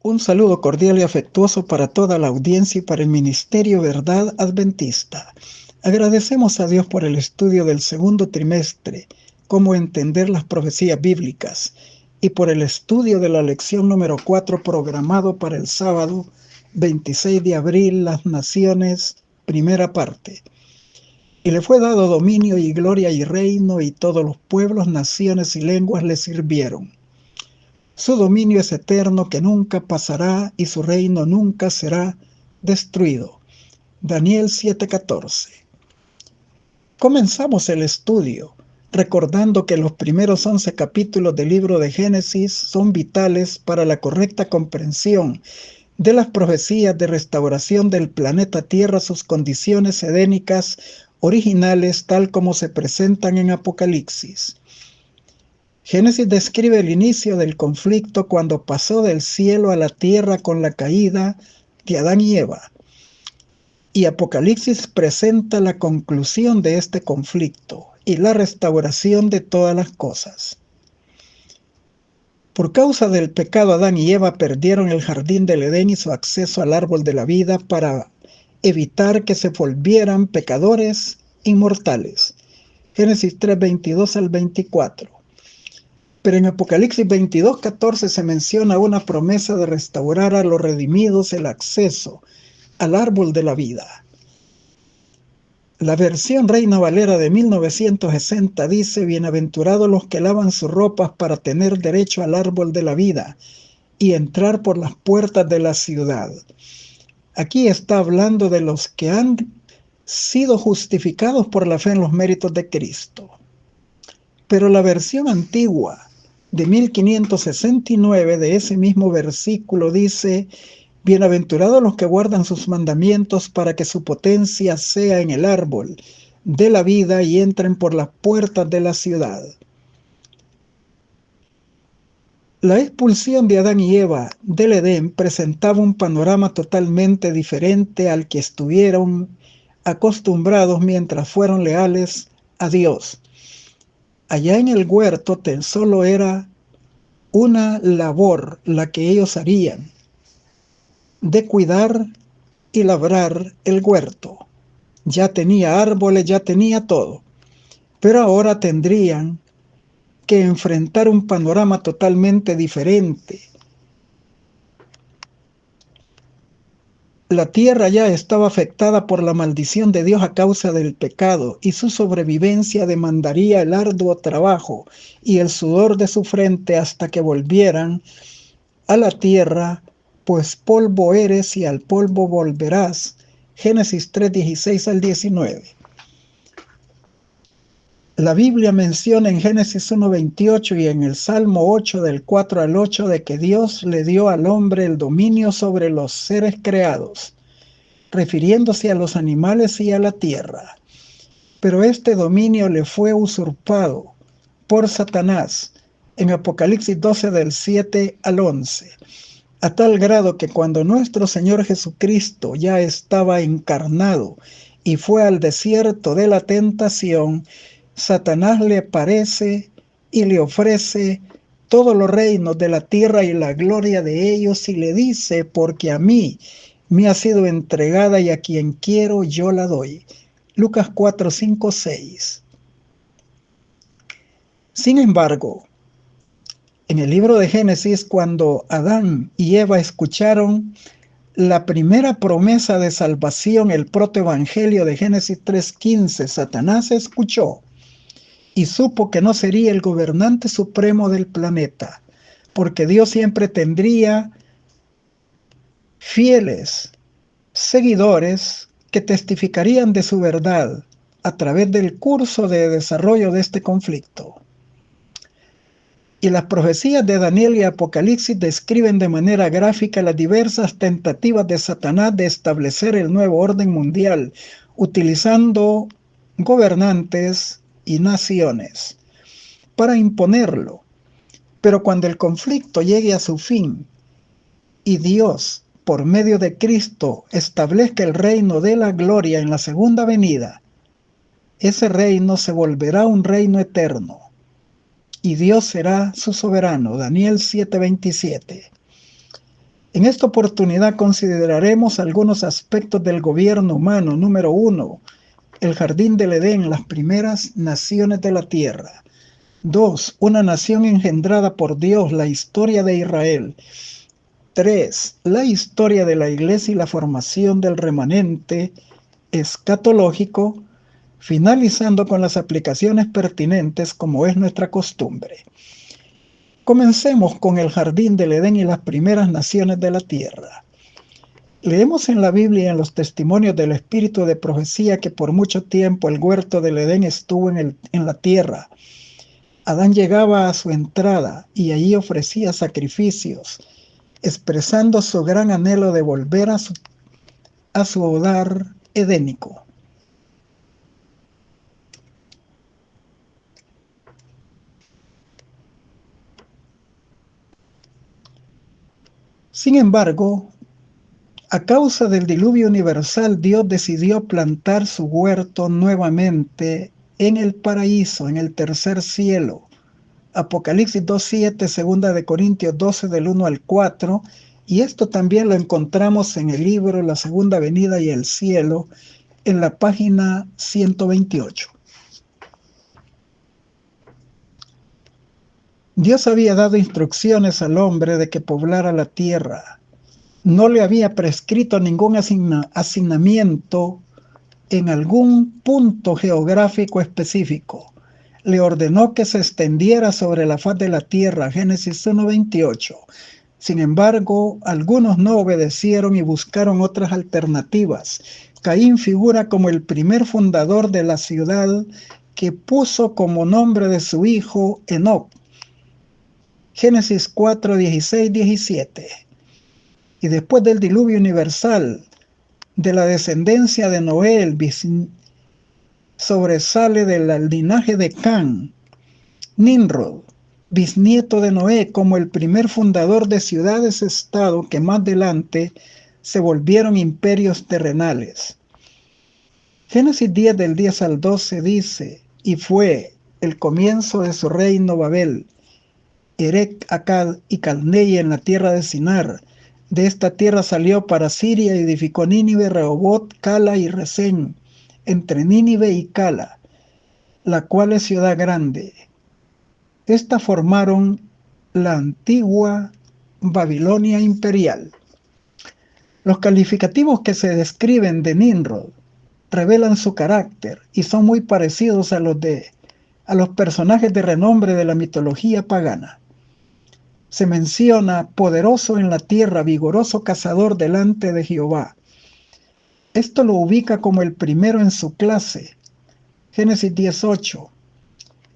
Un saludo cordial y afectuoso para toda la audiencia y para el Ministerio Verdad Adventista. Agradecemos a Dios por el estudio del segundo trimestre, cómo entender las profecías bíblicas, y por el estudio de la lección número 4 programado para el sábado 26 de abril, las naciones, primera parte. Y le fue dado dominio y gloria y reino, y todos los pueblos, naciones y lenguas le sirvieron. Su dominio es eterno, que nunca pasará, y su reino nunca será destruido. Daniel 7:14. Comenzamos el estudio recordando que los primeros 11 capítulos del libro de Génesis son vitales para la correcta comprensión de las profecías de restauración del planeta Tierra a sus condiciones edénicas originales, tal como se presentan en Apocalipsis. Génesis describe el inicio del conflicto cuando pasó del cielo a la tierra con la caída de Adán y Eva. Y Apocalipsis presenta la conclusión de este conflicto y la restauración de todas las cosas. Por causa del pecado, Adán y Eva perdieron el jardín del Edén y su acceso al árbol de la vida para evitar que se volvieran pecadores inmortales. Génesis 3:22 al 24. Pero en Apocalipsis 22:14 se menciona una promesa de restaurar a los redimidos el acceso al árbol de la vida. La versión Reina Valera de 1960 dice: bienaventurados los que lavan sus ropas para tener derecho al árbol de la vida y entrar por las puertas de la ciudad. Aquí está hablando de los que han sido justificados por la fe en los méritos de Cristo. Pero la versión antigua de 1569 de ese mismo versículo dice: bienaventurados los que guardan sus mandamientos para que su potencia sea en el árbol de la vida y entren por las puertas de la ciudad. La expulsión de Adán y Eva del Edén presentaba un panorama totalmente diferente al que estuvieron acostumbrados mientras fueron leales a Dios. Allá en el huerto tan solo era una labor la que ellos harían, de cuidar y labrar el huerto. Ya tenía árboles, ya tenía todo, pero ahora tendrían que enfrentar un panorama totalmente diferente. La tierra ya estaba afectada por la maldición de Dios a causa del pecado, y su sobrevivencia demandaría el arduo trabajo y el sudor de su frente hasta que volvieran a la tierra, pues polvo eres y al polvo volverás. Génesis 3:16 al 19. La Biblia menciona en Génesis 1:28 y en el Salmo 8 del 4 al 8 de que Dios le dio al hombre el dominio sobre los seres creados, refiriéndose a los animales y a la tierra. Pero este dominio le fue usurpado por Satanás en Apocalipsis 12 del 7 al 11, a tal grado que cuando nuestro Señor Jesucristo ya estaba encarnado y fue al desierto de la tentación, Satanás le aparece y le ofrece todos los reinos de la tierra y la gloria de ellos, y le dice: porque a mí me ha sido entregada y a quien quiero yo la doy. Lucas 4, 5, 6. Sin embargo, en el libro de Génesis, cuando Adán y Eva escucharon la primera promesa de salvación, el protoevangelio de Génesis 3:15, Satanás escuchó y supo que no sería el gobernante supremo del planeta, porque Dios siempre tendría fieles seguidores que testificarían de su verdad a través del curso de desarrollo de este conflicto. Y las profecías de Daniel y Apocalipsis describen de manera gráfica las diversas tentativas de Satanás de establecer el nuevo orden mundial, utilizando gobernantes y naciones para imponerlo. Pero cuando el conflicto llegue a su fin y Dios, por medio de Cristo, establezca el reino de la gloria en la segunda venida, ese reino se volverá un reino eterno y Dios será su soberano. Daniel 7:27. En esta oportunidad consideraremos algunos aspectos del gobierno humano. Número 1, el jardín del Edén, las primeras naciones de la tierra. 2, una nación engendrada por Dios, la historia de Israel. 3, la historia de la iglesia y la formación del remanente escatológico, finalizando con las aplicaciones pertinentes como es nuestra costumbre. Comencemos con el jardín del Edén y las primeras naciones de la tierra. Leemos en la Biblia y en los testimonios del espíritu de profecía que por mucho tiempo el huerto del Edén estuvo en la tierra. Adán llegaba a su entrada y allí ofrecía sacrificios, expresando su gran anhelo de volver a su hogar edénico. Sin embargo, a causa del diluvio universal, Dios decidió plantar su huerto nuevamente en el paraíso, en el tercer cielo. Apocalipsis 2:7, segunda de Corintios 12 del 1 al 4, y esto también lo encontramos en el libro La Segunda Venida y el Cielo, en la página 128. Dios había dado instrucciones al hombre de que poblara la tierra. No le había prescrito ningún asignamiento en algún punto geográfico específico. Le ordenó que se extendiera sobre la faz de la tierra, Génesis 1:28. Sin embargo, algunos no obedecieron y buscaron otras alternativas. Caín figura como el primer fundador de la ciudad que puso como nombre de su hijo Enoc, Génesis 4:16, 17. Y después del diluvio universal, de la descendencia de Noé, sobresale del linaje de Can, Nimrod, bisnieto de Noé, como el primer fundador de ciudades-estado que más adelante se volvieron imperios terrenales. Génesis 10 del 10 al 12 dice, y fue el comienzo de su reino Babel, Erec, Akkad y Calnea en la tierra de Sinar. De esta tierra salió para Siria y edificó Nínive, Rehobot, Cala y Resén, entre Nínive y Cala, la cual es ciudad grande. Estas formaron la antigua Babilonia imperial. Los calificativos que se describen de Nimrod revelan su carácter y son muy parecidos a los personajes de renombre de la mitología pagana. Se menciona poderoso en la tierra, vigoroso cazador delante de Jehová. Esto lo ubica como el primero en su clase. Génesis 18.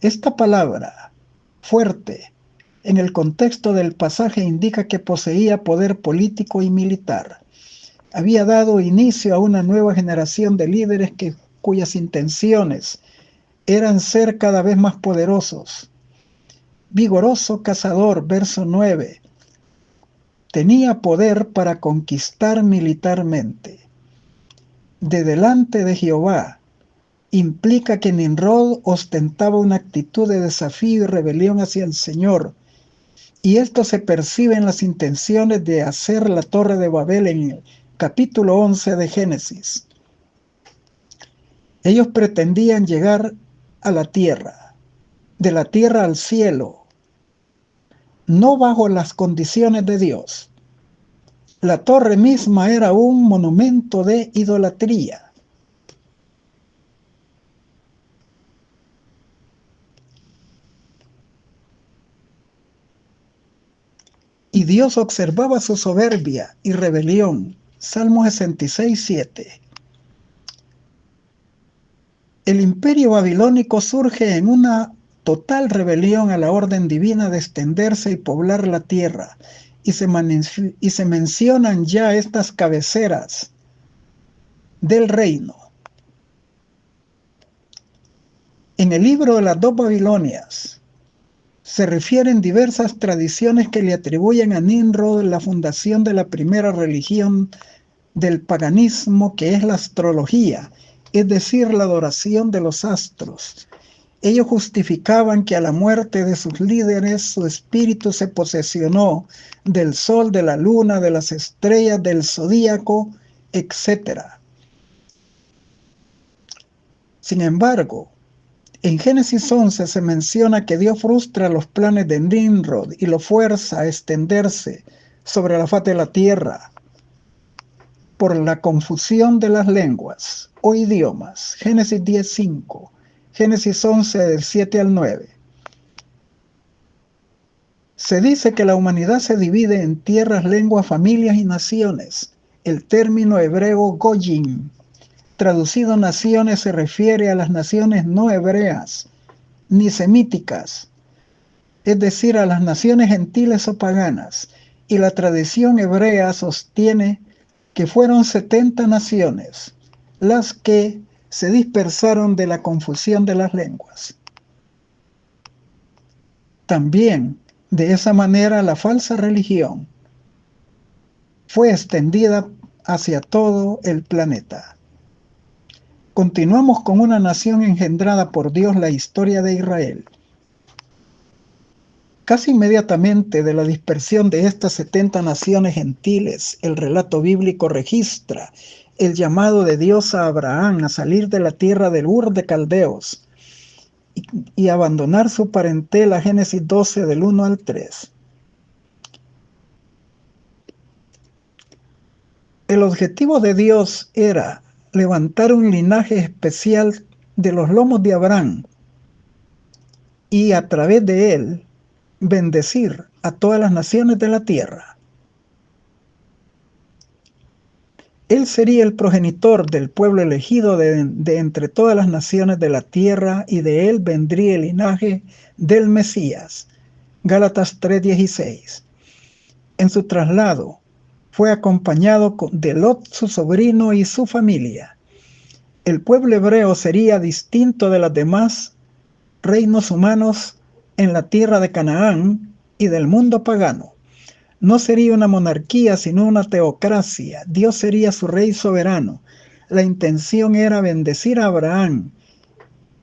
Esta palabra, fuerte, en el contexto del pasaje indica que poseía poder político y militar. Había dado inicio a una nueva generación de líderes cuyas intenciones eran ser cada vez más poderosos. Vigoroso cazador, verso 9, tenía poder para conquistar militarmente. De delante de Jehová implica que Nimrod ostentaba una actitud de desafío y rebelión hacia el Señor, y esto se percibe en las intenciones de hacer la Torre de Babel en el capítulo 11 de Génesis. Ellos pretendían llegar a la tierra, de la tierra al cielo, no bajo las condiciones de Dios. La torre misma era un monumento de idolatría. Y Dios observaba su soberbia y rebelión. Salmo 66, 7. El imperio babilónico surge en una total rebelión a la orden divina de extenderse y poblar la tierra, y se mencionan ya estas cabeceras del reino. En el libro de las dos Babilonias se refieren diversas tradiciones que le atribuyen a Nimrod la fundación de la primera religión del paganismo, que es la astrología, es decir, la adoración de los astros. Ellos justificaban que a la muerte de sus líderes su espíritu se posesionó del sol, de la luna, de las estrellas, del zodíaco, etc. Sin embargo, en Génesis 11 se menciona que Dios frustra los planes de Nimrod y lo fuerza a extenderse sobre la faz de la tierra por la confusión de las lenguas o idiomas. Génesis 10:5, Génesis 11 del 7 al 9. Se dice que la humanidad se divide en tierras, lenguas, familias y naciones. El término hebreo goyim, traducido naciones, se refiere a las naciones no hebreas ni semíticas, es decir, a las naciones gentiles o paganas, y la tradición hebrea sostiene que fueron 70 naciones las que se dispersaron de la confusión de las lenguas. También, de esa manera, la falsa religión fue extendida hacia todo el planeta. Continuamos con una nación engendrada por Dios, la historia de Israel. Casi inmediatamente de la dispersión de estas 70 naciones gentiles, el relato bíblico registra el llamado de Dios a Abraham a salir de la tierra del Ur de Caldeos y abandonar su parentela. Génesis 12 del 1 al 3. El objetivo de Dios era levantar un linaje especial de los lomos de Abraham y a través de él bendecir a todas las naciones de la tierra. Él sería el progenitor del pueblo elegido de entre todas las naciones de la tierra, y de él vendría el linaje del Mesías. Gálatas 3:16. En su traslado fue acompañado de Lot, su sobrino, y su familia. El pueblo hebreo sería distinto de los demás reinos humanos en la tierra de Canaán y del mundo pagano. No sería una monarquía, sino una teocracia. Dios sería su rey soberano. La intención era bendecir a Abraham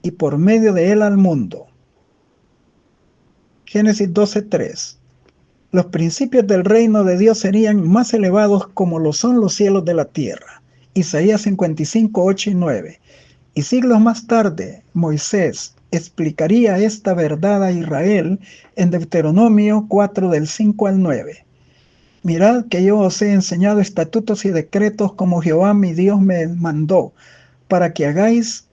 y por medio de él al mundo. Génesis 12:3. Los principios del reino de Dios serían más elevados como lo son los cielos de la tierra. Isaías 55:8 y 9. Y siglos más tarde, Moisés explicaría esta verdad a Israel en Deuteronomio 4 del 5 al 9. Mirad que yo os he enseñado estatutos y decretos como Jehová mi Dios me mandó, para que hagáis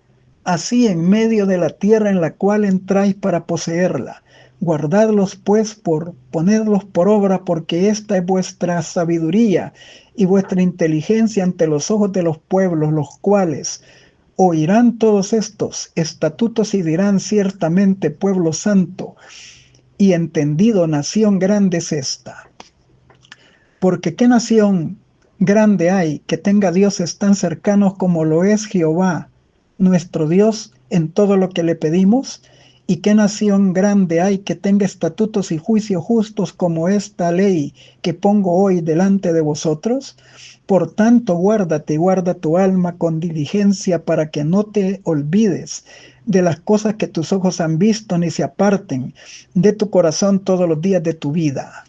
así en medio de la tierra en la cual entráis para poseerla. Guardadlos pues, ponedlos por obra, porque esta es vuestra sabiduría y vuestra inteligencia ante los ojos de los pueblos, los cuales oirán todos estos estatutos y dirán: ciertamente pueblo santo y entendido, nación grande es esta. Porque ¿qué nación grande hay que tenga dioses tan cercanos como lo es Jehová, nuestro Dios, en todo lo que le pedimos? ¿Y qué nación grande hay que tenga estatutos y juicios justos como esta ley que pongo hoy delante de vosotros? Por tanto, guárdate y guarda tu alma con diligencia, para que no te olvides de las cosas que tus ojos han visto, ni se aparten de tu corazón todos los días de tu vida.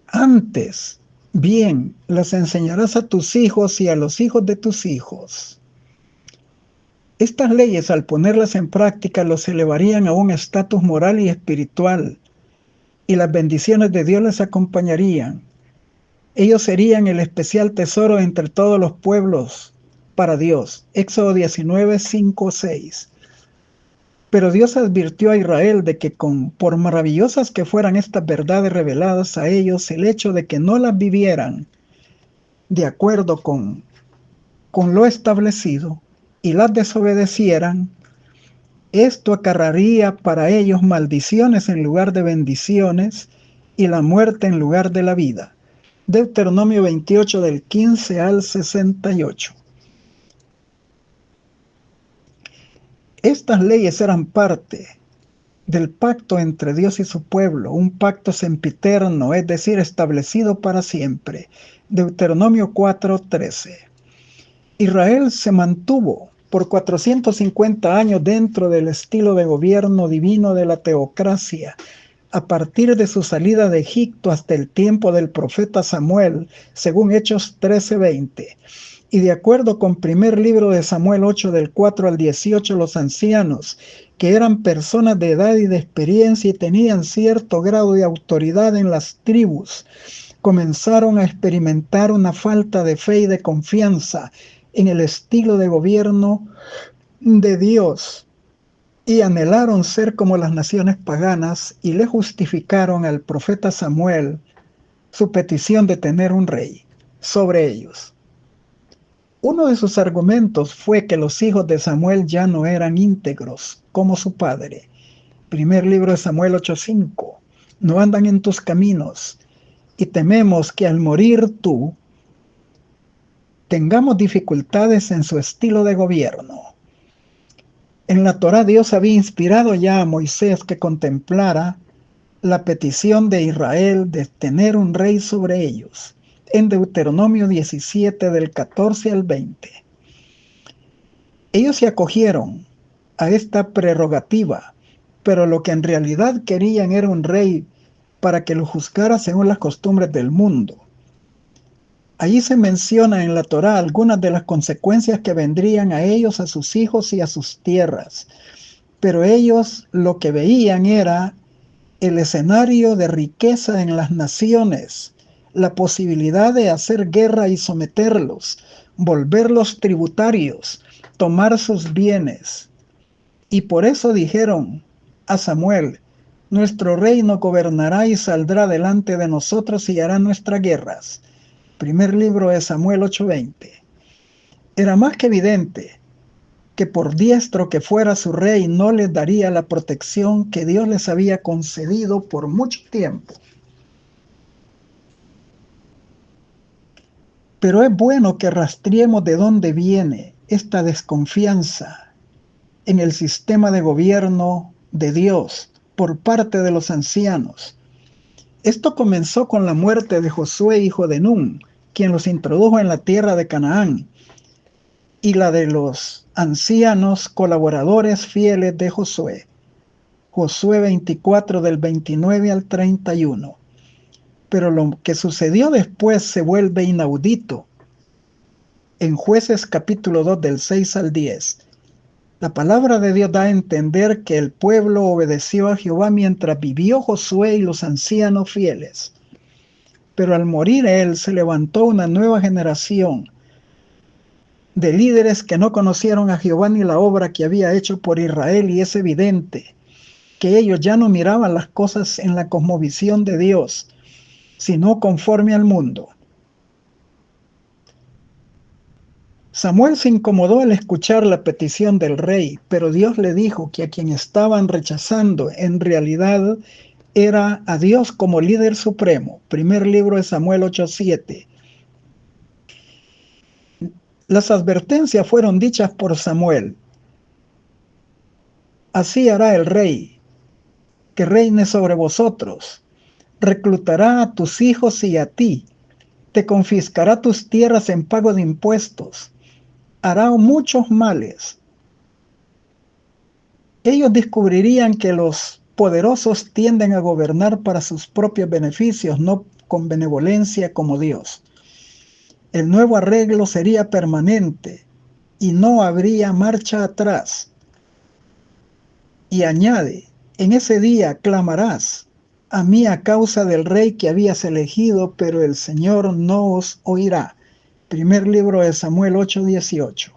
Antes, bien, las enseñarás a tus hijos y a los hijos de tus hijos. Estas leyes, al ponerlas en práctica, los elevarían a un estatus moral y espiritual, y las bendiciones de Dios les acompañarían. Ellos serían el especial tesoro entre todos los pueblos para Dios. Éxodo 19, 5, 6. Pero Dios advirtió a Israel de que por maravillosas que fueran estas verdades reveladas a ellos, el hecho de que no las vivieran de acuerdo con lo establecido y las desobedecieran, esto acarrearía para ellos maldiciones en lugar de bendiciones y la muerte en lugar de la vida. Deuteronomio 28 del 15 al 68. Estas leyes eran parte del pacto entre Dios y su pueblo, un pacto sempiterno, es decir, establecido para siempre. Deuteronomio 4:13. Israel se mantuvo por 450 años dentro del estilo de gobierno divino de la teocracia, a partir de su salida de Egipto hasta el tiempo del profeta Samuel, según Hechos 13:20. Y de acuerdo con primer libro de Samuel 8, del 4 al 18, los ancianos, que eran personas de edad y de experiencia y tenían cierto grado de autoridad en las tribus, comenzaron a experimentar una falta de fe y de confianza en el estilo de gobierno de Dios y anhelaron ser como las naciones paganas y le justificaron al profeta Samuel su petición de tener un rey sobre ellos. Uno de sus argumentos fue que los hijos de Samuel ya no eran íntegros como su padre. Primer libro de Samuel 8:5. No andan en tus caminos y tememos que al morir tú tengamos dificultades en su estilo de gobierno. En la Torá Dios había inspirado ya a Moisés que contemplara la petición de Israel de tener un rey sobre ellos, en Deuteronomio 17 del 14 al 20. Ellos se acogieron a esta prerrogativa, pero lo que en realidad querían era un rey para que lo juzgara según las costumbres del mundo. Allí se menciona en la Torá algunas de las consecuencias que vendrían a ellos, a sus hijos y a sus tierras, pero ellos lo que veían era el escenario de riqueza en las naciones, la posibilidad de hacer guerra y someterlos, volverlos tributarios, tomar sus bienes. Y por eso dijeron a Samuel: nuestro rey no gobernará y saldrá delante de nosotros y hará nuestras guerras. Primer libro de Samuel 8:20. Era más que evidente que por diestro que fuera su rey no les daría la protección que Dios les había concedido por mucho tiempo. Pero es bueno que rastreemos de dónde viene esta desconfianza en el sistema de gobierno de Dios por parte de los ancianos. Esto comenzó con la muerte de Josué, hijo de Nun, quien los introdujo en la tierra de Canaán, y la de los ancianos colaboradores fieles de Josué. Josué 24 del 29 al 31. Pero lo que sucedió después se vuelve inaudito. En Jueces capítulo 2 del 6 al 10. La palabra de Dios da a entender que el pueblo obedeció a Jehová mientras vivió Josué y los ancianos fieles. Pero al morir él, se levantó una nueva generación de líderes que no conocieron a Jehová ni la obra que había hecho por Israel, y es evidente que ellos ya no miraban las cosas en la cosmovisión de Dios, sino conforme al mundo. Samuel se incomodó al escuchar la petición del rey, pero Dios le dijo que a quien estaban rechazando en realidad era a Dios como líder supremo. Primer libro de Samuel 8:7. Las advertencias fueron dichas por Samuel. Así hará el rey, que reine sobre vosotros. Reclutará a tus hijos y a ti. Te confiscará tus tierras en pago de impuestos. Hará muchos males. Ellos descubrirían que los poderosos tienden a gobernar para sus propios beneficios, no con benevolencia como Dios. El nuevo arreglo sería permanente y no habría marcha atrás. Y añade: en ese día clamarás a mí a causa del rey que habías elegido, pero el Señor no os oirá. Primer libro de Samuel 8:18.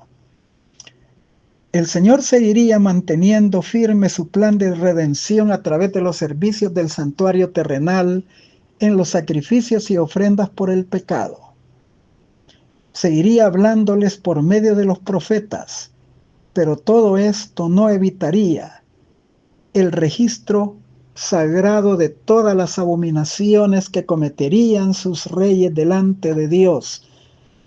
El Señor seguiría manteniendo firme su plan de redención a través de los servicios del santuario terrenal, en los sacrificios y ofrendas por el pecado. Seguiría hablándoles por medio de los profetas, pero todo esto no evitaría el registro sagrado de todas las abominaciones que cometerían sus reyes delante de Dios,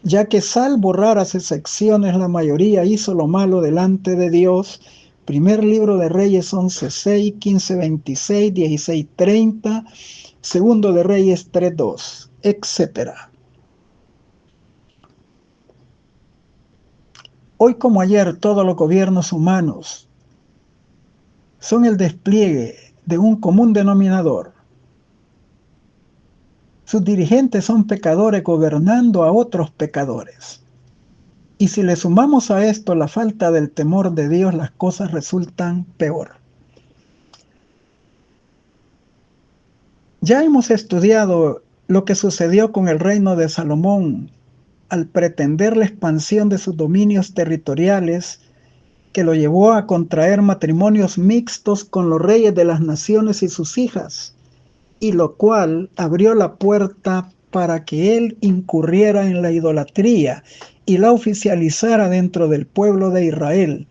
ya que salvo raras excepciones la mayoría hizo lo malo delante de Dios, Primer libro de Reyes 11:6, 15:26, 16:30, Segundo de Reyes 3:2, etc. Hoy como ayer, todos los gobiernos humanos son el despliegue de un común denominador. Sus dirigentes son pecadores gobernando a otros pecadores. Y si le sumamos a esto la falta del temor de Dios, las cosas resultan peor. Ya hemos estudiado lo que sucedió con el reino de Salomón al pretender la expansión de sus dominios territoriales, que lo llevó a contraer matrimonios mixtos con los reyes de las naciones y sus hijas, y lo cual abrió la puerta para que él incurriera en la idolatría y la oficializara dentro del pueblo de Israel,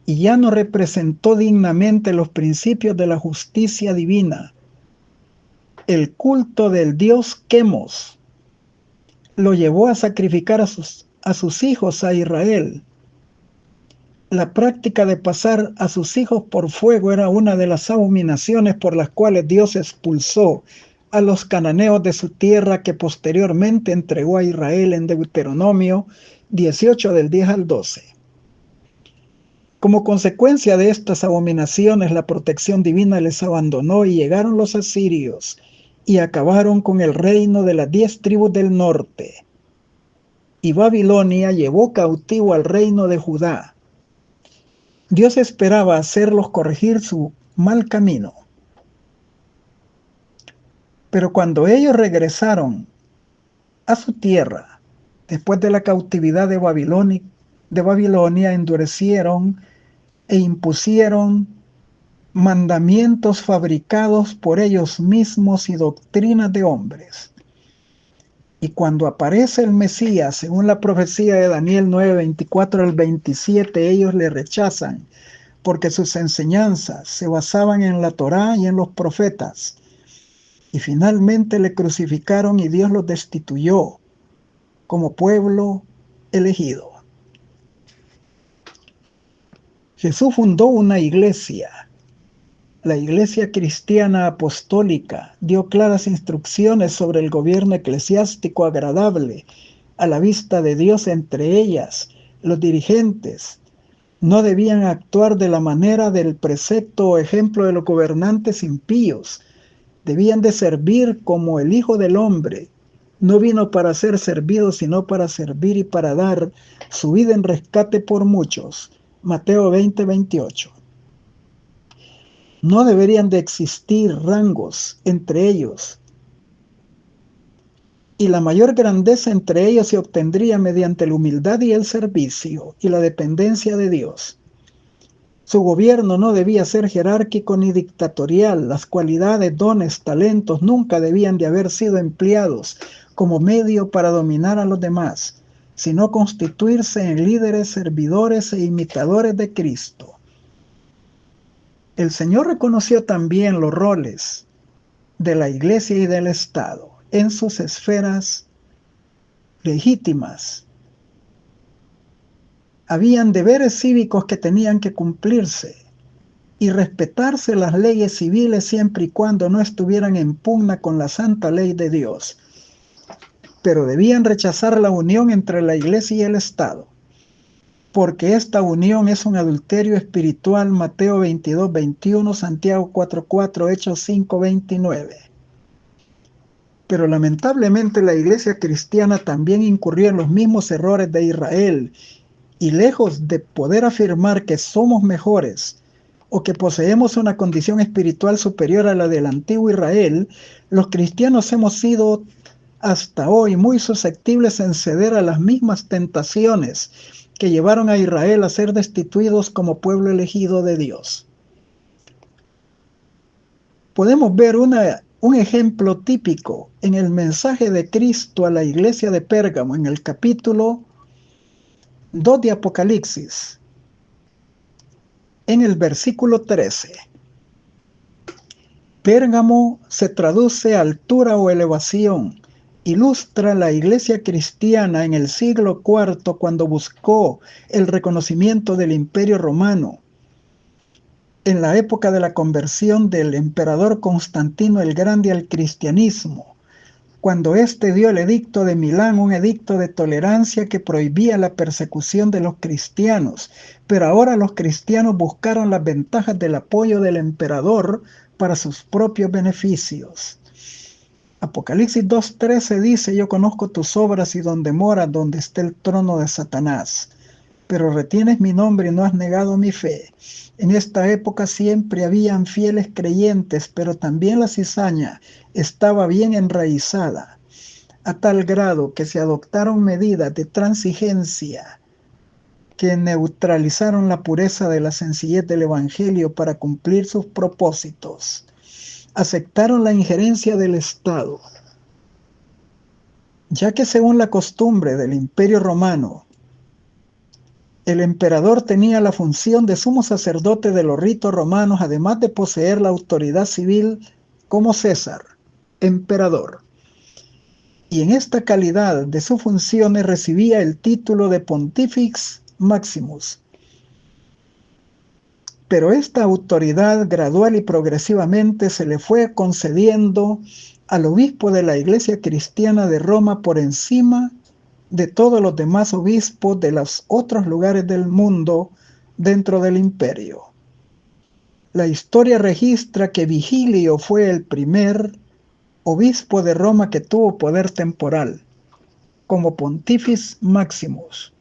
y ya no representó dignamente los principios de la justicia divina. El culto del dios Quemos lo llevó a sacrificar a sus hijos a Israel. La práctica de pasar a sus hijos por fuego era una de las abominaciones por las cuales Dios expulsó a los cananeos de su tierra, que posteriormente entregó a Israel en Deuteronomio 18 del 10 al 12. Como consecuencia de estas abominaciones, la protección divina les abandonó y llegaron los asirios y acabaron con el reino de las 10 tribus del norte. Y Babilonia llevó cautivo al reino de Judá. Dios esperaba hacerlos corregir su mal camino. Pero cuando ellos regresaron a su tierra, después de la cautividad de Babilonia, endurecieron e impusieron mandamientos fabricados por ellos mismos y doctrinas de hombres. Y cuando aparece el Mesías, según la profecía de Daniel 9, 24 al 27, ellos le rechazan, porque sus enseñanzas se basaban en la Torá y en los profetas. Y finalmente le crucificaron y Dios los destituyó como pueblo elegido. Jesús fundó una iglesia, la Iglesia Cristiana Apostólica. Dio claras instrucciones sobre el gobierno eclesiástico agradable a la vista de Dios. Entre ellas, los dirigentes no debían actuar de la manera del precepto o ejemplo de los gobernantes impíos. Debían de servir como el Hijo del Hombre. No vino para ser servido, sino para servir y para dar su vida en rescate por muchos. Mateo 20, 28. No deberían de existir rangos entre ellos, y la mayor grandeza entre ellos se obtendría mediante la humildad y el servicio y la dependencia de Dios. Su gobierno no debía ser jerárquico ni dictatorial. Las cualidades, dones, talentos nunca debían de haber sido empleados como medio para dominar a los demás, sino constituirse en líderes, servidores e imitadores de Cristo. El Señor reconoció también los roles de la Iglesia y del Estado en sus esferas legítimas. Habían deberes cívicos que tenían que cumplirse y respetarse las leyes civiles siempre y cuando no estuvieran en pugna con la santa ley de Dios. Pero debían rechazar la unión entre la Iglesia y el Estado, porque esta unión es un adulterio espiritual. Mateo 22, 21, Santiago 4, 4, Hechos 5, 29. Pero lamentablemente la Iglesia cristiana también incurrió en los mismos errores de Israel, y lejos de poder afirmar que somos mejores o que poseemos una condición espiritual superior a la del antiguo Israel, los cristianos hemos sido hasta hoy muy susceptibles en ceder a las mismas tentaciones que llevaron a Israel a ser destituidos como pueblo elegido de Dios. Podemos ver un ejemplo típico en el mensaje de Cristo a la iglesia de Pérgamo, en el capítulo 2 de Apocalipsis, en el versículo 13. Pérgamo se traduce a altura o elevación. Ilustra la iglesia cristiana en el siglo IV, cuando buscó el reconocimiento del Imperio Romano. en la época de la conversión del emperador Constantino el Grande al cristianismo, cuando éste dio el edicto de Milán, un edicto de tolerancia que prohibía la persecución de los cristianos, pero ahora los cristianos buscaron las ventajas del apoyo del emperador para sus propios beneficios. Apocalipsis 2:13 dice: yo conozco tus obras y donde moras, donde está el trono de Satanás, pero retienes mi nombre y no has negado mi fe. En esta época siempre habían fieles creyentes, pero también la cizaña estaba bien enraizada, a tal grado que se adoptaron medidas de transigencia que neutralizaron la pureza de la sencillez del Evangelio para cumplir sus propósitos. Aceptaron la injerencia del Estado, ya que según la costumbre del Imperio Romano, el emperador tenía la función de sumo sacerdote de los ritos romanos, además de poseer la autoridad civil como César, emperador. Y en esta calidad de sus funciones recibía el título de Pontifex Maximus. Pero esta autoridad gradual y progresivamente se le fue concediendo al obispo de la Iglesia Cristiana de Roma por encima de todos los demás obispos de los otros lugares del mundo dentro del imperio. La historia registra que Vigilio fue el primer obispo de Roma que tuvo poder temporal, como Pontifex Maximus.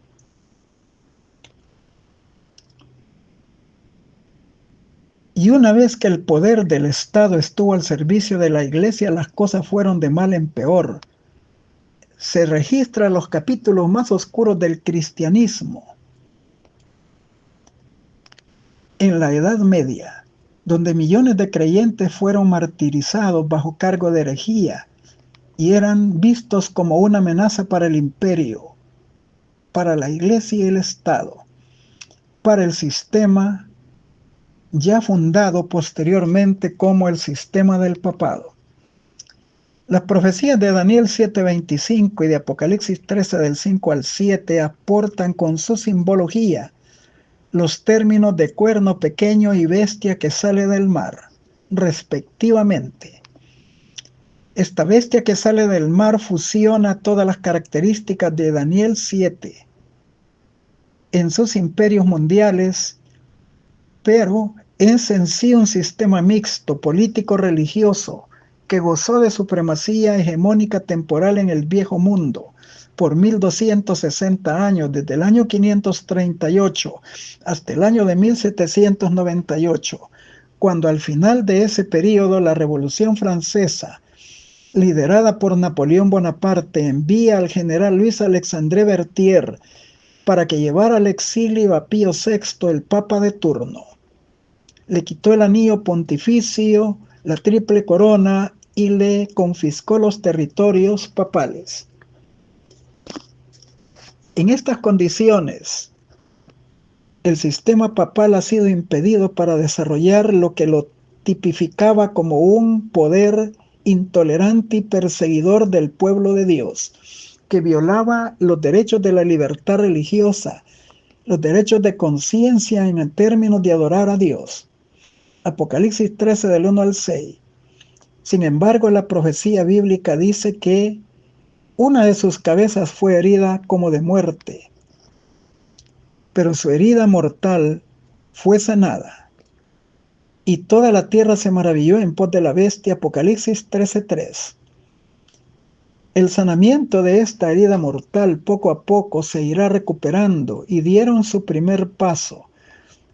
Y una vez que el poder del Estado estuvo al servicio de la Iglesia, las cosas fueron de mal en peor. Se registran los capítulos más oscuros del cristianismo en la Edad Media, donde millones de creyentes fueron martirizados bajo cargo de herejía y eran vistos como una amenaza para el imperio, para la Iglesia y el Estado, para el sistema ya fundado posteriormente como el sistema del papado. Las profecías de Daniel 7:25 y de Apocalipsis 13 del 5 al 7 aportan con su simbología los términos de cuerno pequeño y bestia que sale del mar, respectivamente. Esta bestia que sale del mar fusiona todas las características de Daniel 7 en sus imperios mundiales, pero es en sí un sistema mixto, político-religioso, que gozó de supremacía hegemónica temporal en el Viejo Mundo por 1260 años, desde el año 538 hasta el año de 1798, cuando al final de ese período la Revolución Francesa, liderada por Napoleón Bonaparte, envía al general Luis Alexandre Berthier para que llevara al exilio a Pío VI, el papa de turno. Le quitó el anillo pontificio, la triple corona y le confiscó los territorios papales. En estas condiciones, el sistema papal ha sido impedido para desarrollar lo que lo tipificaba como un poder intolerante y perseguidor del pueblo de Dios, que violaba los derechos de la libertad religiosa, los derechos de conciencia en términos de adorar a Dios. Apocalipsis 13 del 1 al 6. Sin embargo, la profecía bíblica dice que una de sus cabezas fue herida como de muerte, pero su herida mortal fue sanada. Y toda la tierra se maravilló en pos de la bestia. Apocalipsis 13:3. El sanamiento de esta herida mortal poco a poco se irá recuperando y dieron su primer paso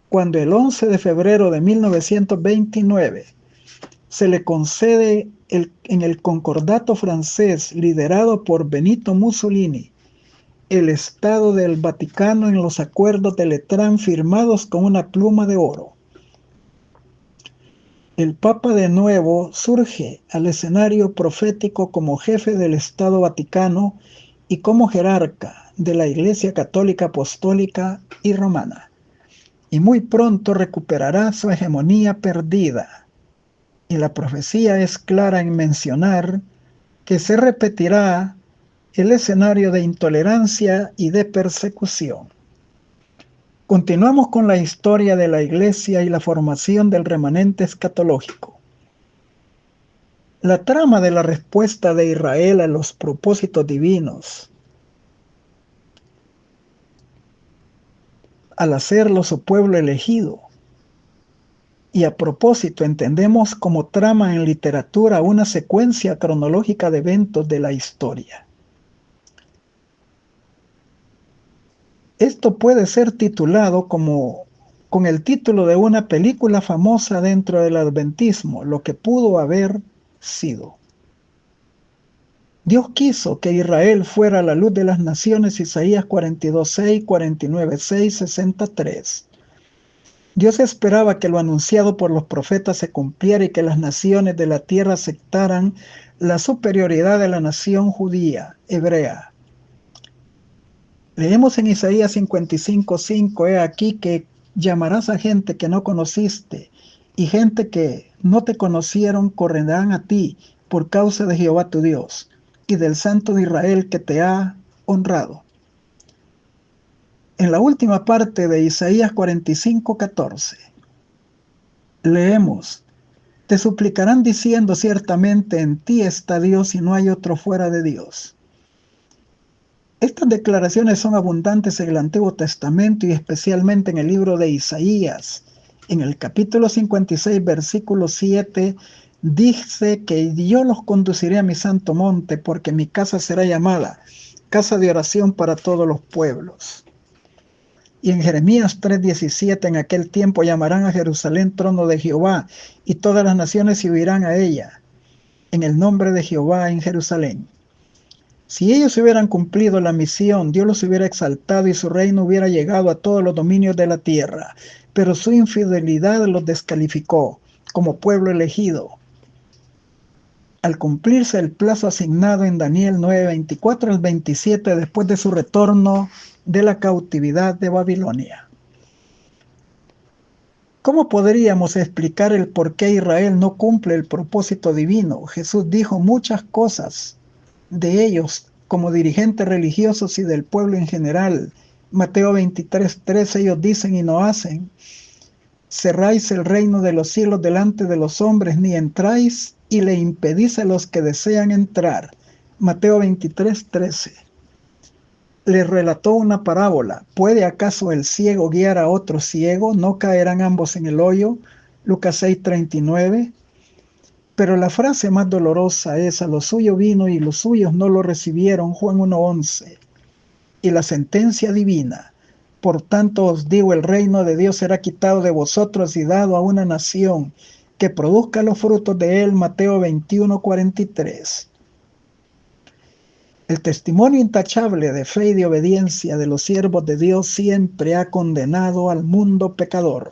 cuando el 11 de febrero de 1929 se le concede en el Concordato francés liderado por Benito Mussolini el Estado del Vaticano en los acuerdos de Letrán firmados con una pluma de oro. El Papa de nuevo surge al escenario profético como jefe del Estado Vaticano y como jerarca de la Iglesia Católica Apostólica y Romana, y muy pronto recuperará su hegemonía perdida. Y la profecía es clara en mencionar que se repetirá el escenario de intolerancia y de persecución. Continuamos con la historia de la Iglesia y la formación del remanente escatológico. La trama de la respuesta de Israel a los propósitos divinos, al hacerlo su pueblo elegido. Y a propósito, entendemos como trama en literatura una secuencia cronológica de eventos de la historia. Esto puede ser titulado con el título de una película famosa dentro del adventismo, lo que pudo haber sido. Dios quiso que Israel fuera la luz de las naciones, Isaías 42:6, 49:6, 63. Dios esperaba que lo anunciado por los profetas se cumpliera y que las naciones de la tierra aceptaran la superioridad de la nación judía, hebrea. Leemos en Isaías 55:5, he aquí que llamarás a gente que no conociste, y gente que no te conocieron correrán a ti por causa de Jehová tu Dios y del Santo de Israel que te ha honrado. En la última parte de Isaías 45:14, leemos, te suplicarán diciendo ciertamente en ti está Dios y no hay otro fuera de Dios. Estas declaraciones son abundantes en el Antiguo Testamento y especialmente en el libro de Isaías. En el capítulo 56, versículo 7, dice que yo los conduciré a mi santo monte porque mi casa será llamada casa de oración para todos los pueblos. Y en Jeremías 3:17, en aquel tiempo llamarán a Jerusalén trono de Jehová, y todas las naciones subirán a ella, en el nombre de Jehová en Jerusalén. Si ellos hubieran cumplido la misión, Dios los hubiera exaltado y su reino hubiera llegado a todos los dominios de la tierra, pero su infidelidad los descalificó como pueblo elegido. Al cumplirse el plazo asignado en Daniel 9:24 al 27, después de su retorno de la cautividad de Babilonia. ¿Cómo podríamos explicar el por qué Israel no cumple el propósito divino? Jesús dijo muchas cosas de ellos como dirigentes religiosos y del pueblo en general. Mateo 23:13, ellos dicen y no hacen. Cerráis el reino de los cielos delante de los hombres, ni entráis y le impedís a los que desean entrar. Mateo 23:13. Les relató una parábola. ¿Puede acaso el ciego guiar a otro ciego? ¿No caerán ambos en el hoyo? Lucas 6:39. Pero la frase más dolorosa es, a lo suyo vino y los suyos no lo recibieron, Juan 1:11. Y la sentencia divina, por tanto os digo, el reino de Dios será quitado de vosotros y dado a una nación que produzca los frutos de él, Mateo 21:43. El testimonio intachable de fe y de obediencia de los siervos de Dios siempre ha condenado al mundo pecador.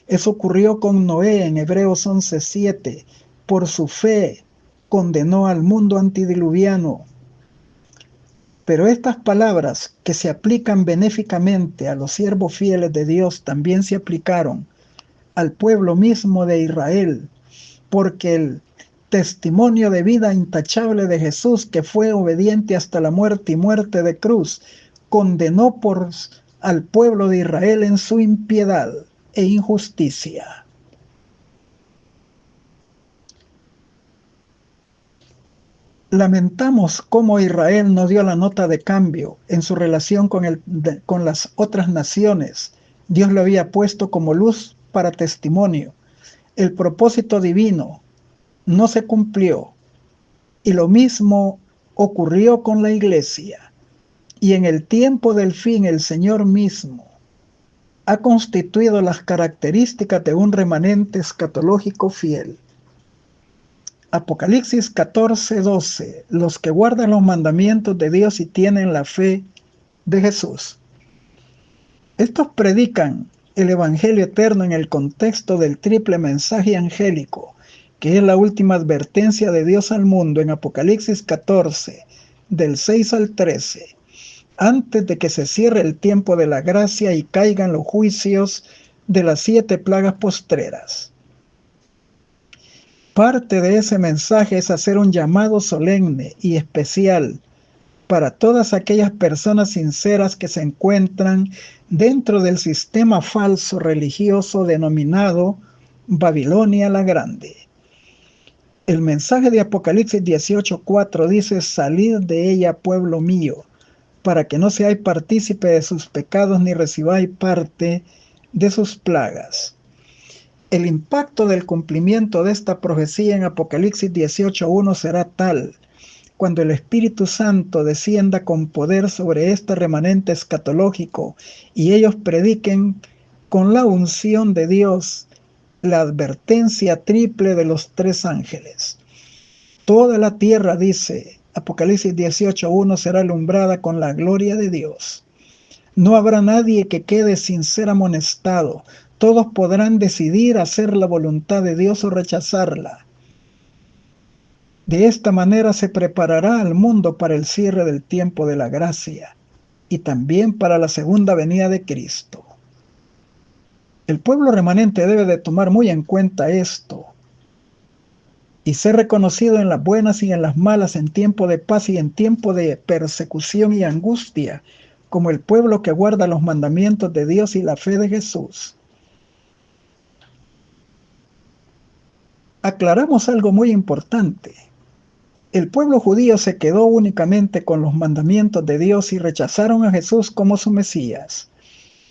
Eso ocurrió con Noé en Hebreos 11:7. Por su fe condenó al mundo antidiluviano. Pero estas palabras que se aplican benéficamente a los siervos fieles de Dios también se aplicaron al pueblo mismo de Israel, porque el testimonio de vida intachable de Jesús, que fue obediente hasta la muerte y muerte de cruz, condenó al pueblo de Israel en su impiedad e injusticia. Lamentamos cómo Israel no dio la nota de cambio en su relación con las otras naciones. Dios lo había puesto como luz para testimonio. El propósito divino no se cumplió. Y lo mismo ocurrió con la iglesia. Y en el tiempo del fin, el Señor mismo ha constituido las características de un remanente escatológico fiel. Apocalipsis 14:12. Los que guardan los mandamientos de Dios y tienen la fe de Jesús. Estos predican el evangelio eterno en el contexto del triple mensaje angélico, que es la última advertencia de Dios al mundo en Apocalipsis 14, del 6 al 13, antes de que se cierre el tiempo de la gracia y caigan los juicios de las 7 plagas postreras. Parte de ese mensaje es hacer un llamado solemne y especial para todas aquellas personas sinceras que se encuentran dentro del sistema falso religioso denominado Babilonia la Grande. El mensaje de Apocalipsis 18:4 dice: salid de ella, pueblo mío, para que no seáis partícipe de sus pecados ni recibáis parte de sus plagas. El impacto del cumplimiento de esta profecía en Apocalipsis 18:1 será tal cuando el Espíritu Santo descienda con poder sobre este remanente escatológico y ellos prediquen con la unción de Dios la advertencia triple de los tres ángeles. Toda la tierra, dice Apocalipsis 18:1, será alumbrada con la gloria de Dios. No habrá nadie que quede sin ser amonestado. Todos podrán decidir hacer la voluntad de Dios o rechazarla. De esta manera se preparará al mundo para el cierre del tiempo de la gracia y también para la segunda venida de Cristo. El pueblo remanente debe de tomar muy en cuenta esto y ser reconocido en las buenas y en las malas, en tiempo de paz y en tiempo de persecución y angustia, como el pueblo que guarda los mandamientos de Dios y la fe de Jesús. Aclaramos algo muy importante. El pueblo judío se quedó únicamente con los mandamientos de Dios y rechazaron a Jesús como su Mesías.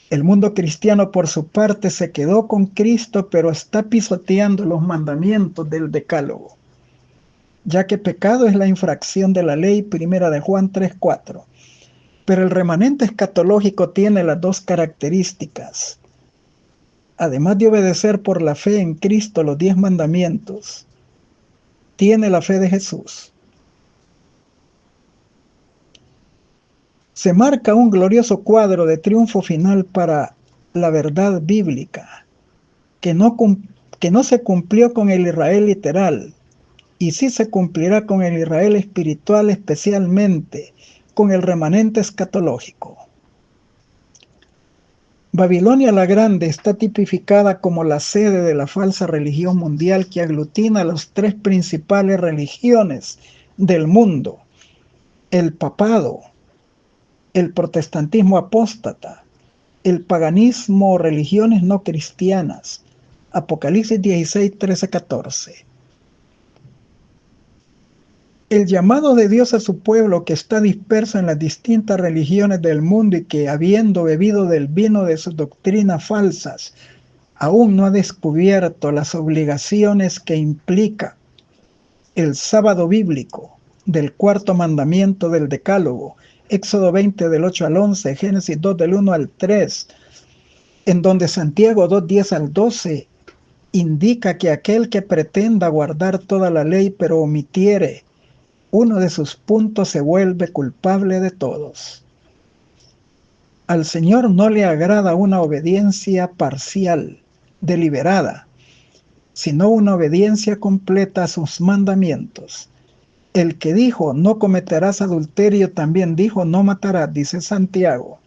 El mundo cristiano, por su parte, se quedó con Cristo, pero está pisoteando los mandamientos del Decálogo, ya que pecado es la infracción de la ley, primera de Juan 3:4. Pero el remanente escatológico tiene las dos características. Además de obedecer por la fe en Cristo los 10 mandamientos, tiene la fe de Jesús. Se marca un glorioso cuadro de triunfo final para la verdad bíblica, que no se cumplió con el Israel literal, y sí se cumplirá con el Israel espiritual, especialmente con el remanente escatológico. Babilonia la Grande está tipificada como la sede de la falsa religión mundial que aglutina las tres principales religiones del mundo: el papado, el protestantismo apóstata, el paganismo o religiones no cristianas. Apocalipsis 16, 13, 14. El llamado de Dios a su pueblo que está disperso en las distintas religiones del mundo y que, habiendo bebido del vino de sus doctrinas falsas, aún no ha descubierto las obligaciones que implica el sábado bíblico del cuarto mandamiento del Decálogo, Éxodo 20 del 8 al 11, Génesis 2 del 1 al 3, en donde Santiago 2, 10 al 12 indica que aquel que pretenda guardar toda la ley pero omitiere uno de sus puntos se vuelve culpable de todos. Al Señor no le agrada una obediencia parcial, deliberada, sino una obediencia completa a sus mandamientos. El que dijo, no cometerás adulterio, también dijo, no matarás, dice Santiago.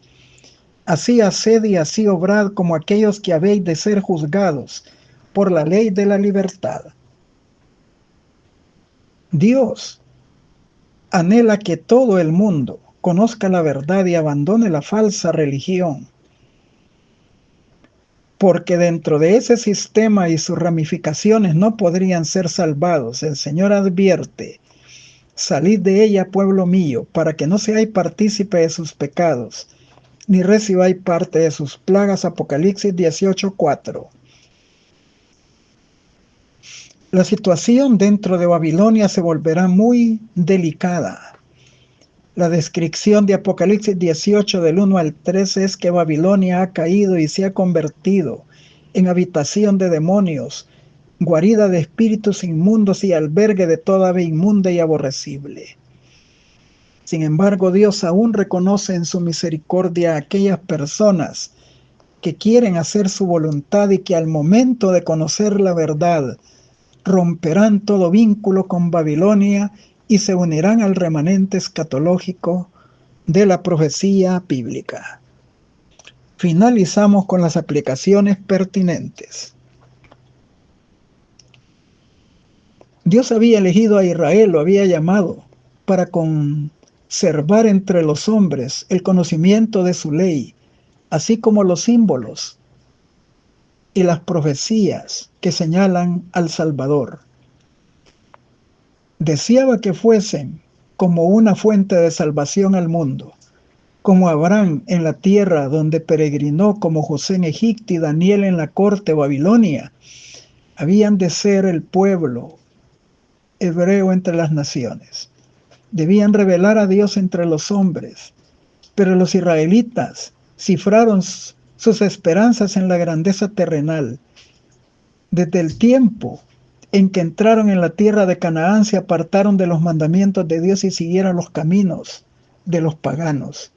Así haced y así obrad como aquellos que habéis de ser juzgados por la ley de la libertad. Dios anhela que todo el mundo conozca la verdad y abandone la falsa religión, porque dentro de ese sistema y sus ramificaciones no podrían ser salvados. El Señor advierte: salid de ella, pueblo mío, para que no seáis partícipe de sus pecados, ni recibáis parte de sus plagas. Apocalipsis 18:4. La situación dentro de Babilonia se volverá muy delicada. La descripción de Apocalipsis 18 del 1 al 13 es que Babilonia ha caído y se ha convertido en habitación de demonios, guarida de espíritus inmundos y albergue de toda ave inmunda y aborrecible. Sin embargo, Dios aún reconoce en su misericordia a aquellas personas que quieren hacer su voluntad y que al momento de conocer la verdad romperán todo vínculo con Babilonia y se unirán al remanente escatológico de la profecía bíblica. Finalizamos con las aplicaciones pertinentes. Dios había elegido a Israel, lo había llamado para con observar entre los hombres el conocimiento de su ley, así como los símbolos y las profecías que señalan al Salvador. Deseaba que fuesen como una fuente de salvación al mundo, como Abraham en la tierra donde peregrinó, como José en Egipto y Daniel en la corte Babilonia. Habían de ser el pueblo hebreo entre las naciones. Debían revelar a Dios entre los hombres, pero los israelitas cifraron sus esperanzas en la grandeza terrenal. Desde el tiempo en que entraron en la tierra de Canaán, se apartaron de los mandamientos de Dios y siguieron los caminos de los paganos.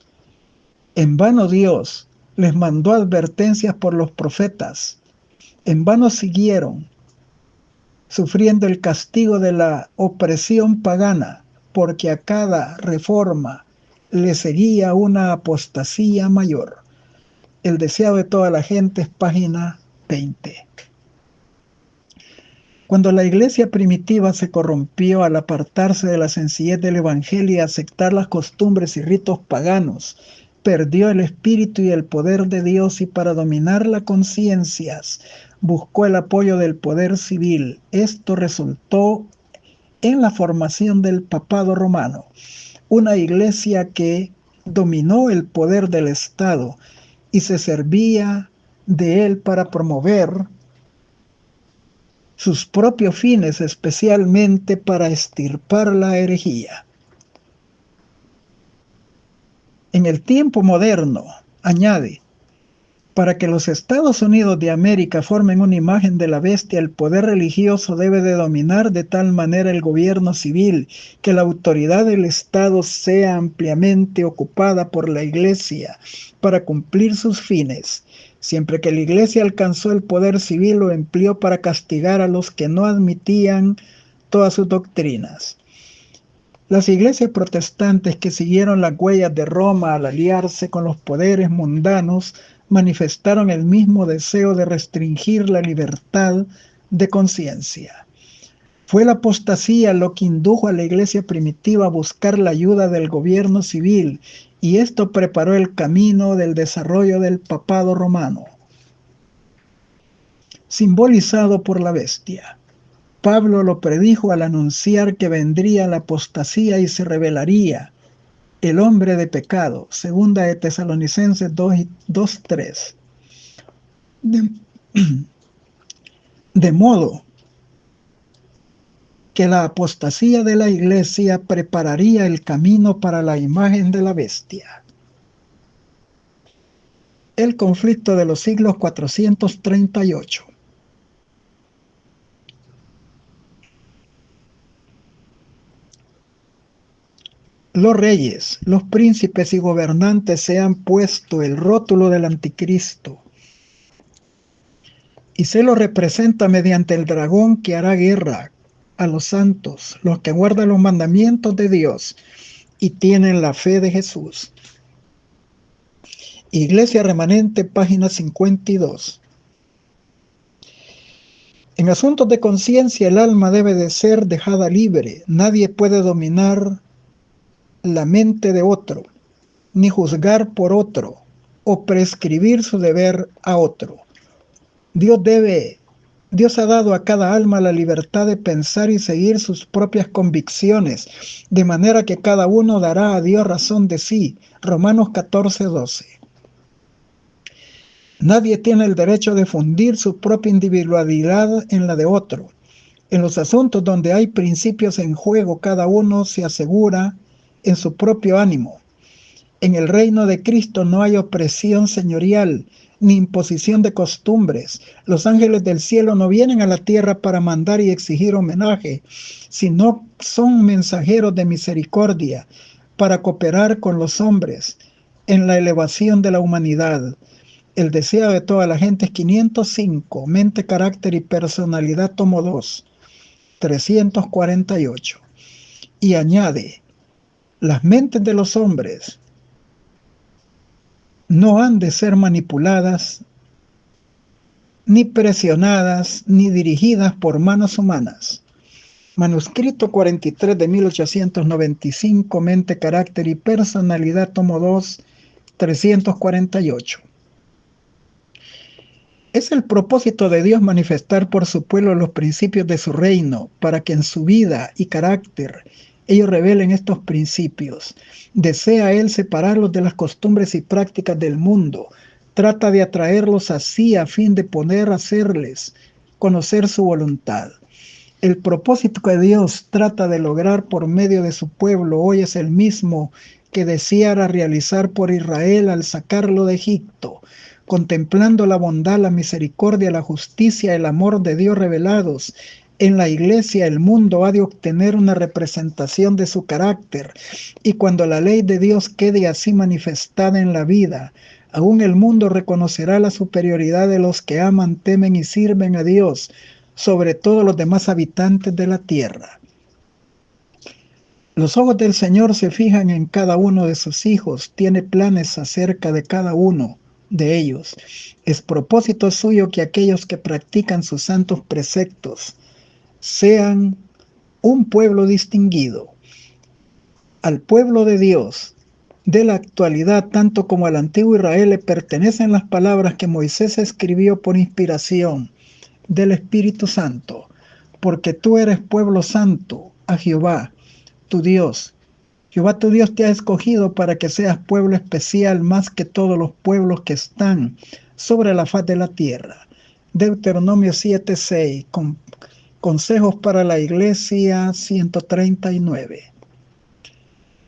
En vano Dios les mandó advertencias por los profetas. En vano siguieron sufriendo el castigo de la opresión pagana, porque a cada reforma le seguía una apostasía mayor. El deseo de toda la gente es página 20. Cuando la iglesia primitiva se corrompió al apartarse de la sencillez del evangelio y aceptar las costumbres y ritos paganos, perdió el espíritu y el poder de Dios, y para dominar las conciencias buscó el apoyo del poder civil. Esto resultó en la formación del papado romano, una iglesia que dominó el poder del Estado y se servía de él para promover sus propios fines, especialmente para extirpar la herejía. En el tiempo moderno, añade, para que los Estados Unidos de América formen una imagen de la bestia, el poder religioso debe de dominar de tal manera el gobierno civil que la autoridad del Estado sea ampliamente ocupada por la Iglesia para cumplir sus fines. Siempre que la Iglesia alcanzó el poder civil, lo empleó para castigar a los que no admitían todas sus doctrinas. Las iglesias protestantes que siguieron las huellas de Roma al aliarse con los poderes mundanos manifestaron el mismo deseo de restringir la libertad de conciencia. Fue la apostasía lo que indujo a la iglesia primitiva a buscar la ayuda del gobierno civil, y esto preparó el camino del desarrollo del papado romano, simbolizado por la bestia. Pablo lo predijo al anunciar que vendría la apostasía y se revelaría el hombre de pecado. Segunda de Tesalonicenses 2:3. De modo que la apostasía de la iglesia prepararía el camino para la imagen de la bestia. El conflicto de los siglos 438. Los reyes, los príncipes y gobernantes se han puesto el rótulo del anticristo y se lo representa mediante el dragón que hará guerra a los santos, los que guardan los mandamientos de Dios y tienen la fe de Jesús. Iglesia Remanente, página 52. En asuntos de conciencia, el alma debe de ser dejada libre. Nadie puede dominar la mente de otro, ni juzgar por otro, o prescribir su deber a otro. Dios ha dado a cada alma la libertad de pensar y seguir sus propias convicciones, de manera que cada uno dará a Dios razón de sí. Romanos 14:12. Nadie tiene el derecho de fundir su propia individualidad en la de otro. En los asuntos donde hay principios en juego, cada uno se asegura en su propio ánimo. En el reino de Cristo no hay opresión señorial ni imposición de costumbres. Los ángeles del cielo no vienen a la tierra para mandar y exigir homenaje, sino son mensajeros de misericordia para cooperar con los hombres en la elevación de la humanidad. El deseo de toda la gente es 505, mente, carácter y personalidad, tomo 2, 348. Y añade, las mentes de los hombres no han de ser manipuladas, ni presionadas, ni dirigidas por manos humanas. Manuscrito 43 de 1895, Mente, Carácter y Personalidad, tomo 2, 348. Es el propósito de Dios manifestar por su pueblo los principios de su reino, para que en su vida y carácter ellos revelen estos principios. Desea Él separarlos de las costumbres y prácticas del mundo. Trata de atraerlos así a fin de poder hacerles conocer su voluntad. El propósito que Dios trata de lograr por medio de su pueblo hoy es el mismo que deseara realizar por Israel al sacarlo de Egipto. Contemplando la bondad, la misericordia, la justicia, el amor de Dios revelados en la iglesia, el mundo ha de obtener una representación de su carácter. Y cuando la ley de Dios quede así manifestada en la vida, aún el mundo reconocerá la superioridad de los que aman, temen y sirven a Dios sobre todos los demás habitantes de la tierra. Los ojos del Señor se fijan en cada uno de sus hijos, tiene planes acerca de cada uno de ellos. Es propósito suyo que aquellos que practican sus santos preceptos sean un pueblo distinguido. Al pueblo de Dios de la actualidad, tanto como al antiguo Israel, le pertenecen las palabras que Moisés escribió por inspiración del Espíritu Santo, porque tú eres pueblo santo a Jehová, tu Dios. Jehová tu Dios te ha escogido para que seas pueblo especial más que todos los pueblos que están sobre la faz de la tierra. Deuteronomio 7:6, consejos para la iglesia 139.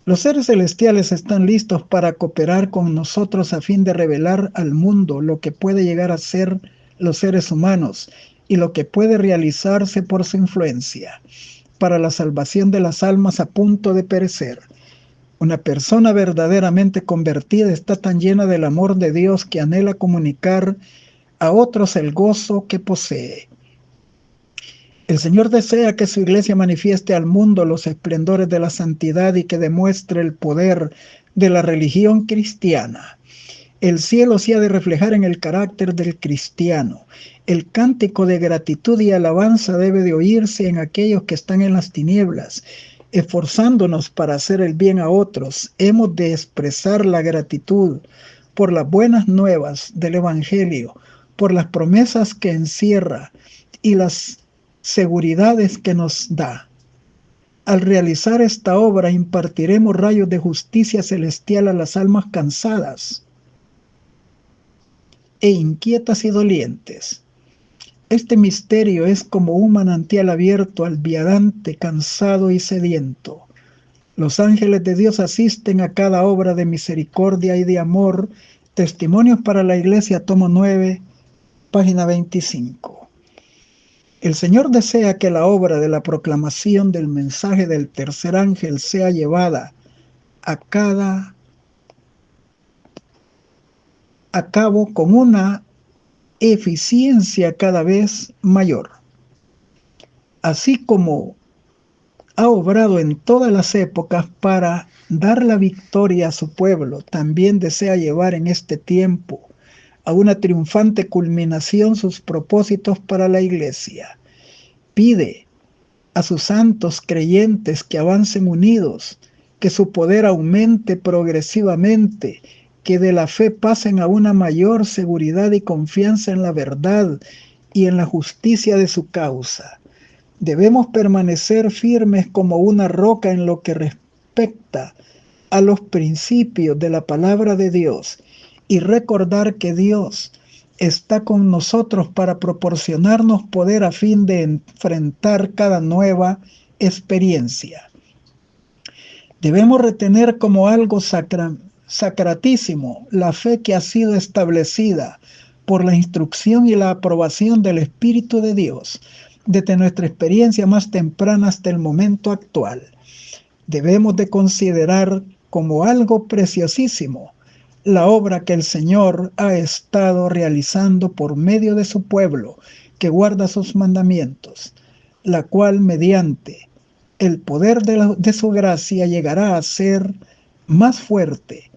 Los seres celestiales están listos para cooperar con nosotros a fin de revelar al mundo lo que puede llegar a ser los seres humanos y lo que puede realizarse por su influencia para la salvación de las almas a punto de perecer. Una persona verdaderamente convertida está tan llena del amor de Dios que anhela comunicar a otros el gozo que posee. El Señor desea que su iglesia manifieste al mundo los esplendores de la santidad y que demuestre el poder de la religión cristiana. El cielo se ha de reflejar en el carácter del cristiano. El cántico de gratitud y alabanza debe de oírse en aquellos que están en las tinieblas. Esforzándonos para hacer el bien a otros, hemos de expresar la gratitud por las buenas nuevas del Evangelio, por las promesas que encierra y las seguridades que nos da. Al realizar esta obra impartiremos rayos de justicia celestial a las almas cansadas e inquietas y dolientes. Este misterio es como un manantial abierto al viandante cansado y sediento. Los ángeles de Dios asisten a cada obra de misericordia y de amor. Testimonios para la Iglesia, tomo 9, página 25. El Señor desea que la obra de la proclamación del mensaje del tercer ángel sea llevada a cabo con una eficiencia cada vez mayor. Así como ha obrado en todas las épocas para dar la victoria a su pueblo, también desea llevar en este tiempo a una triunfante culminación sus propósitos para la iglesia. Pide a sus santos creyentes que avancen unidos, que su poder aumente progresivamente, que de la fe pasen a una mayor seguridad y confianza en la verdad y en la justicia de su causa. Debemos permanecer firmes como una roca en lo que respecta a los principios de la palabra de Dios y recordar que Dios está con nosotros para proporcionarnos poder a fin de enfrentar cada nueva experiencia. Debemos retener como algo sacratísimo la fe que ha sido establecida por la instrucción y la aprobación del Espíritu de Dios desde nuestra experiencia más temprana hasta el momento actual. Debemos de considerar como algo preciosísimo la obra que el Señor ha estado realizando por medio de su pueblo que guarda sus mandamientos, la cual mediante el poder de su gracia llegará a ser más fuerte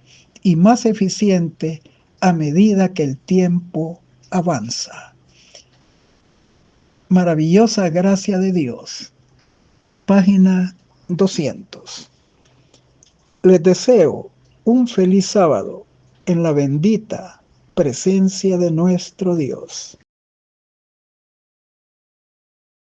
y más eficiente a medida que el tiempo avanza. Maravillosa gracia de Dios. página 200. Les deseo un feliz sábado en la bendita presencia de nuestro Dios.